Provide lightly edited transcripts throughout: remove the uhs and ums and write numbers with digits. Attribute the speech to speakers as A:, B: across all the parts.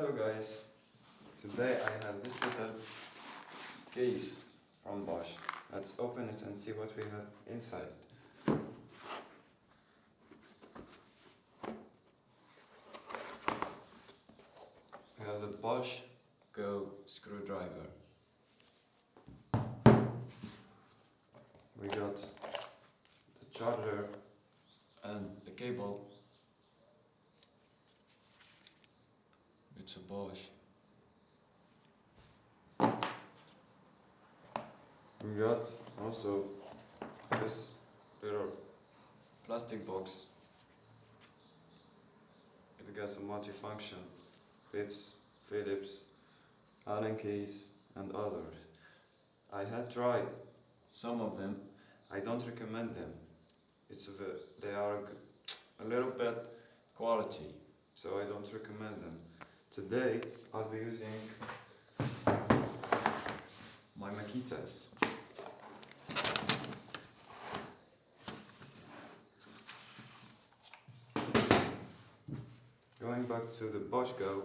A: Hello guys, today I have this little case from Bosch. Let's open it and see what we have inside. We have the BOSCH GO screwdriver. We got the charger and the cable. It's a Bosch. We got also this little plastic box. It gets a multifunction, fits, Phillips, Allen keys and others. I had tried some of them. I don't recommend them. They are a little bit quality, so I don't recommend them. Today I'll be using my Makitas. Going back to the BOSCH GO,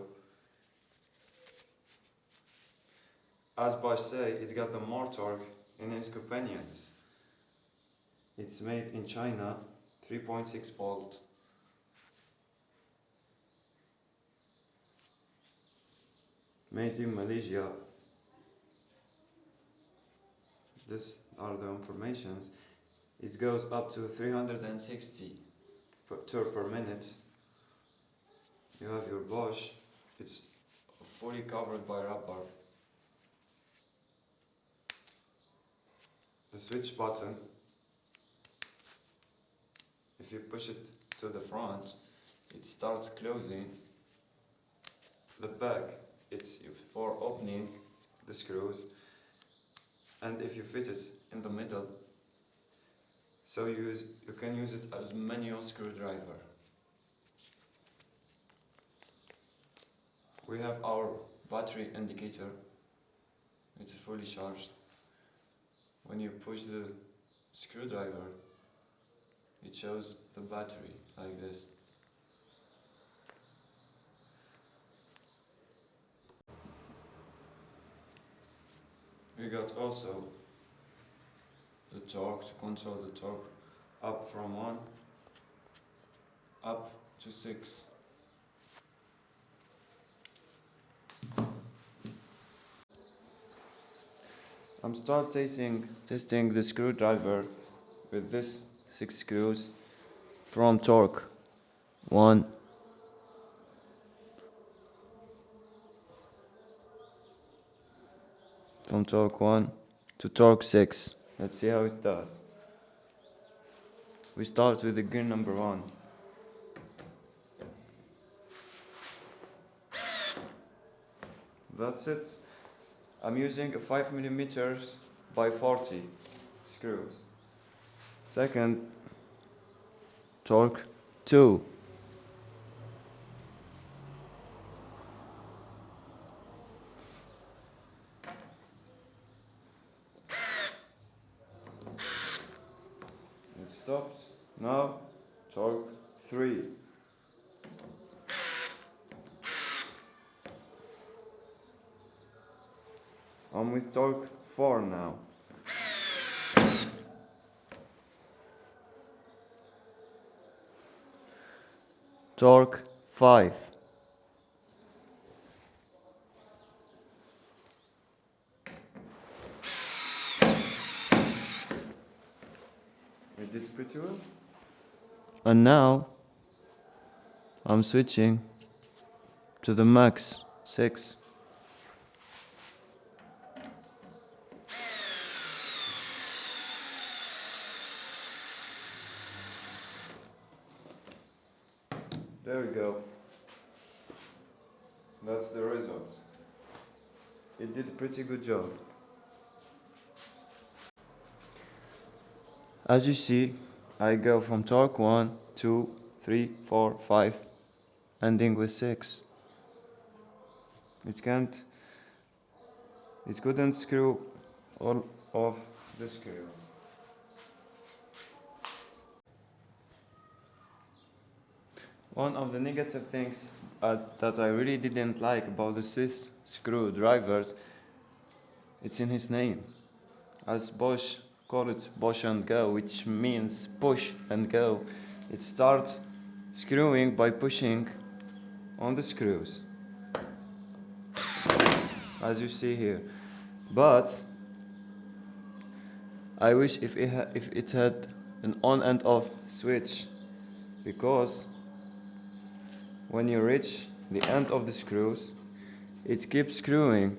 A: as Bosch say, it got the more torque in its companions. It's made in China, 3.6 volt. Made in Malaysia. These are the informations. It goes up to 360 turn per minute. You have your Bosch. It's fully covered by rubber. The switch button, if you push it to the front, it starts closing. The back, it's for opening the screws, and if you fit it in the middle, so you can use it as manual screwdriver. We have our battery indicator. It's fully charged. When you push the screwdriver, it shows the battery like this. We got also the torque to control the torque up from 1 up to 6. I'm testing the screwdriver with this 6 screws from torque 1, from torque 1 to torque 6. Let's see how it does. We start with the gear number 1. That's it. I'm using a 5mm by 40 screws. Second, torque 2. It stops. Now, torque 3. I'm with torque 4 now. Torque 5. We did pretty well. And now I'm switching to the max 6. There we go. That's the result. It did a pretty good job. As you see, I go from torque 1, 2, 3, 4, 5, ending with 6. It couldn't screw all of the screw. One of the negative things that I really didn't like about the Swiss screwdrivers, it's in his name. As Bosch call it Bosch and Go, which means push and go. It starts screwing by pushing on the screws, as you see here. But I wish if it had an on and off switch, because when you reach the end of the screws, it keeps screwing,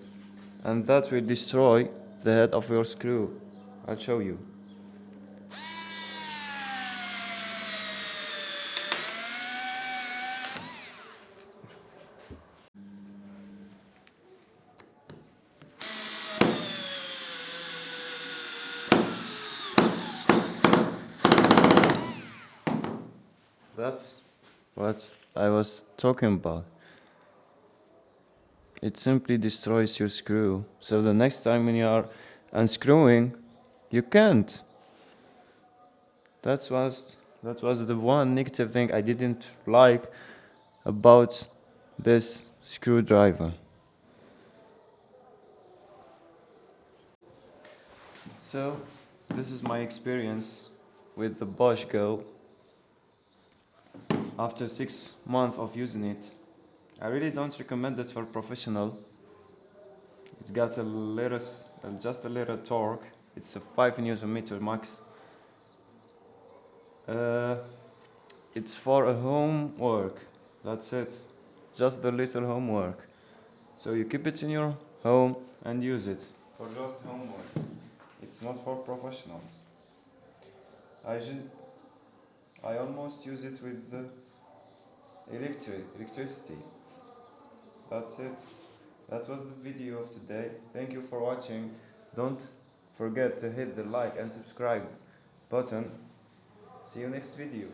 A: and that will destroy the head of your screw. I'll show you. That's what I was talking about. It simply destroys your screw. So the next time when you are unscrewing, you can't. That was the one negative thing I didn't like about this screwdriver. So this is my experience with the BOSCH GO. After 6 months of using it, I really don't recommend it for professional. It got just a little torque. It's a 5 Nm max. It's for a homework. That's it. Just the little homework. So you keep it in your home and use it for just homework. It's not for professionals. I almost use it with the electricity. That's it. That was the video of today. Thank you for watching. Don't forget to hit the like and subscribe button. See you next video.